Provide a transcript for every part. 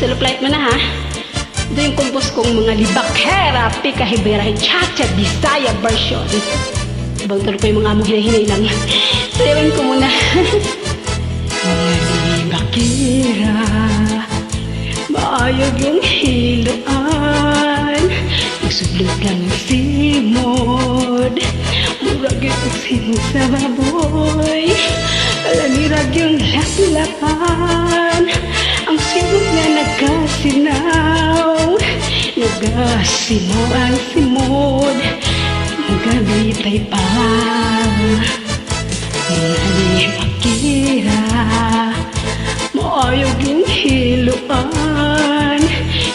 Suluplayt mo na ha. Ito yung kumpos kong mga libakera, pikahibera, chacha, bisaya version. Ibang tuloy ko yung mga among hinahinay lang. Sayawin ko muna. Mga libakera, maayog yung hiloan. Nagsudlot lang simod, murag yung simod sa baboy. Alanirag yung laklapan, ang simod nga nagkasinaw. Nagkasinaw ang simod, nagabitay pa. Mga libakera, maayog yung hiluan.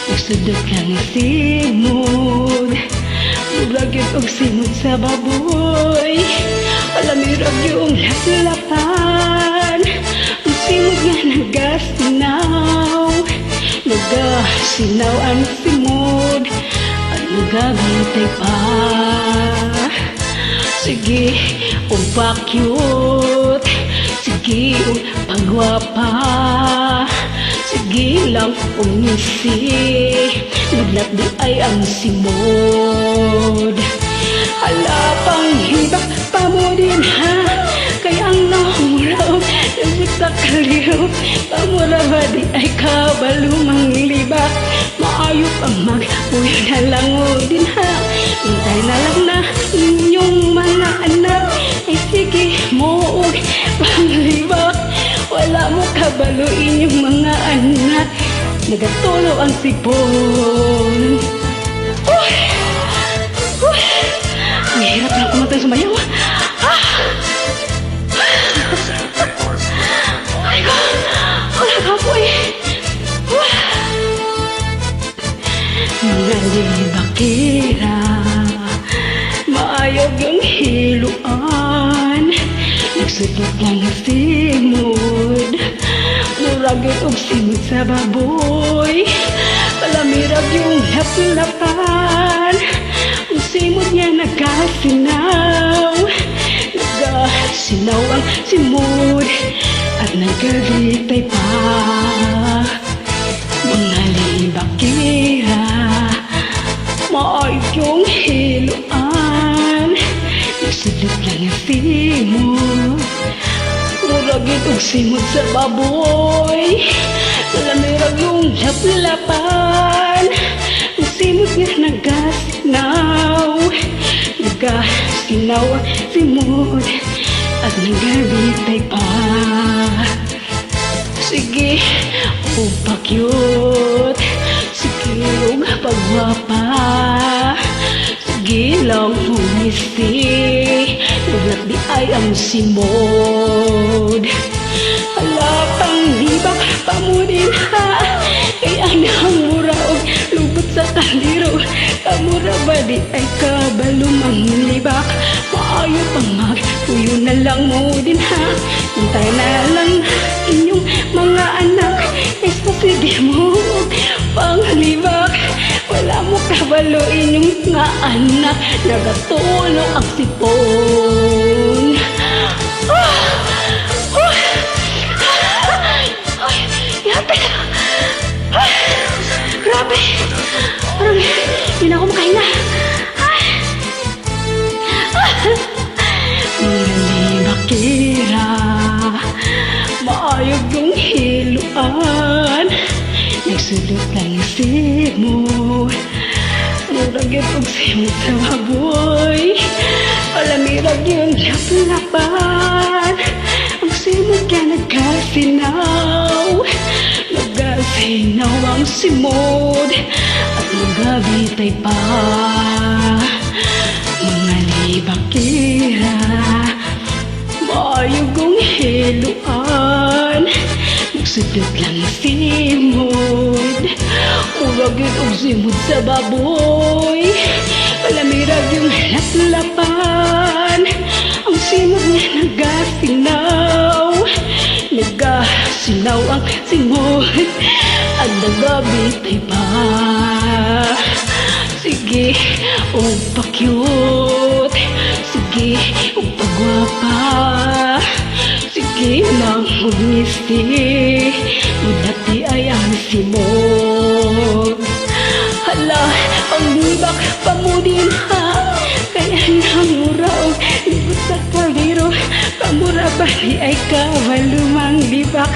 Nagsudot lang simod, murag yun og simod sa baboy. Alamirag yung laklapan, ang simod nga nagasinaw. Nagasinaw ang simod, at nagabitay pa. Sige, umpakyut, sige, pagwapa, sige lang umisi, naglat di ay ang simod. Hala pang hibak pa mo din ha, kaya ang namuraw, nagsit sa kaliw, pamura ba di ay kabalumang libak. Maayo pang mag-uyo na lang o din ha, hintay na lang na inyong mga anak. Ay sige mo og panglibak, wala mo kabalo inyong mga anak. Nagatulo ang sipon. Ang hirap lang kumantang sumayaw. Ay ko, wala ka po eh. Mga libakera, maayog yung hiluan. Nagsudot lang ang simod, murag yun og simod sa baboy. Palamirag yung laplapan, ang simod niya nagkasinaw. Nagkasinaw ang simod, at nagkabitay pa. Mga libakera, maayog yung hiluan. Nagsudot lang ang simod, murag yun og simod sa baboy. Palamirag yung laplapan, ang simod nga nagasinaw. Nagasinaw ang simod, at nagabitay pa. Sige, umpakyut, sige, ug pagwapa, sige lang umisi, naglat di ay ang simod. Hala pang libak pa mo din ha, kaya namura og lubot sa kaliro. Kamura ba di ay kabalumang libak. Maayo pang mag-uyo na lang mo din ha, hintay na lang inyong mga anak. Ay sige mo og panglibak, wala mo kabalo inyong nga anak. Nagatulo ang sipon. Grabe, parang hindi na ako makahinga. Mga libakera, maayog yung hiluan. Nagsudot lang simod, murag yun og simod sa baboy. Palamirag yun laplapan, ang simod ka nagkasinaw. Nagkasinaw ang simod, at nagabitay pa. Mga libakera, maayog yung hiluan. Nagsudot lang simod, murag yun og simod sa baboy. Palamirag yung laplapan, ang simod nga nagasinaw. Nagasinaw ang simod, at nagabitay pa. Sige, umpakyut, sige, upagwapa, sige ginang umisi, dati ay ang simog. Hala, paglibak pamudin ha, kaya nang muraw, libot sa kaliro, kamura ba di ay kabalumang libak.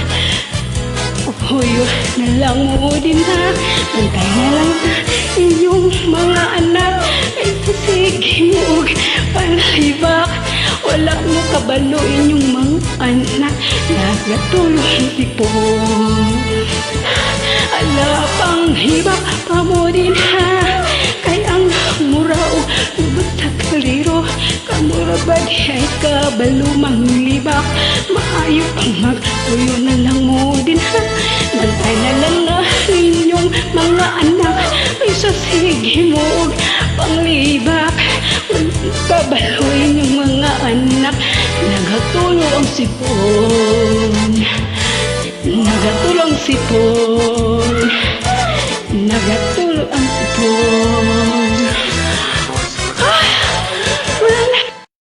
Uyo na lang mo din ha, bantay na lang ha, iyong mga anak ay sasigimog palibak. Wala mo kabalo inyong mga anak, nagatulong sipon. Ala pang hibak pa mo din ha, kay ang murao lubot sa kaliro, kamura ba di ay kabalumang libak. Maayo pang magtuyo na lang mo din ha, bantay na lang na inyong mga anak ay sasigimog panglibak. Kabalo inyong mga anak, nagatulo ang sipon, nagatulo ang sipon, nagatulo ang sipon.